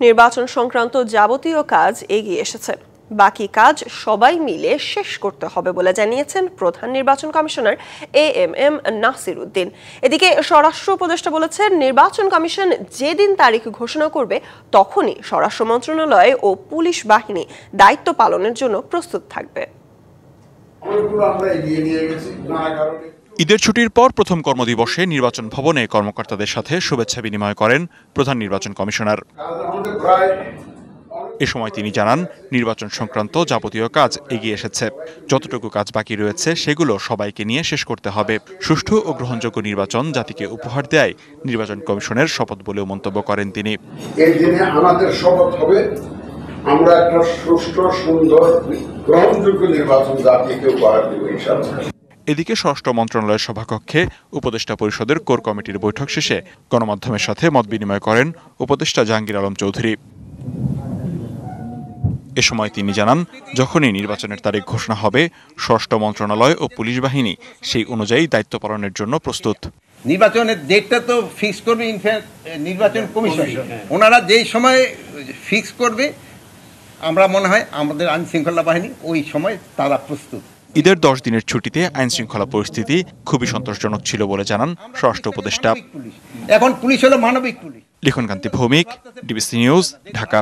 নির্বাচন সংক্রান্ত যাবতীয় কাজ এগিয়ে এসেছে। বাকি কাজ সবাই মিলে শেষ করতে হবে বলে জানিয়েছেন প্রধান নির্বাচন কমিশনার AMM নাসির উদ্দিন। এদিকে স্বরাষ্ট্র উপদেষ্টা বলেছেন, নির্বাচন কমিশন যেদিন তারিখ ঘোষণা করবে তখনই স্বরাষ্ট্র মন্ত্রণালয় ও পুলিশ বাহিনী দায়িত্ব পালনের জন্য প্রস্তুত থাকবে। ঈদের ছুটির পর প্রথম কর্মদিবসে নির্বাচন ভবনে কর্মকর্তাদের সাথে শুভেচ্ছা বিনিময় করেন প্রধান নির্বাচন কমিশনার। এ সময় তিনি জানান, নির্বাচন সংক্রান্ত যাবতীয় কাজ এগিয়ে এসেছে। যতটুকু কাজ বাকি রয়েছে সেগুলো সবাইকে নিয়ে শেষ করতে হবে। সুষ্ঠু ও গ্রহণযোগ্য নির্বাচন জাতিকে উপহার দেয় নির্বাচন কমিশনের শপথ বলেও মন্তব্য করেন তিনি। এই দিনে আমাদের শপথ হবে আমরা একটা সুষ্ঠু, সুন্দর, গ্রহণযোগ্য নির্বাচন জাতিকে উপহার দেব ইনশাআল্লাহ। এদিকে স্বরাষ্ট্র মন্ত্রণালয়ের সভাকক্ষে উপদেষ্টা পরিষদের কোর কমিটির বৈঠক শেষে গণমাধ্যমের সাথে মত বিনিময় করেন উপদেষ্টা জাহাঙ্গীর আলম চৌধুরী। এ সময় তিনি জানান, যখনই নির্বাচনের তারিখ ঘোষণা হবে স্বরাষ্ট্র মন্ত্রণালয় ও পুলিশ বাহিনী সেই অনুযায়ী দায়িত্ব পালনের জন্য প্রস্তুত। নির্বাচনের ডেটটা তো ফিক্স করবে নির্বাচন কমিশন। ওনারা যেই সময় ফিক্স করবে আমরা মনে হয় আমাদের আইন শৃঙ্খলা বাহিনী ওই সময় তারা প্রস্তুত। ঈদের 10 দিনের ছুটিতে আইন শৃঙ্খলা পরিস্থিতি খুবই সন্তোষজনক ছিল বলে জানান স্বরাষ্ট্র উপদেষ্টা। এখন পুলিশ হলো মানবিক police. Likhonkanti Bhowmik, DBC news, Dhaka.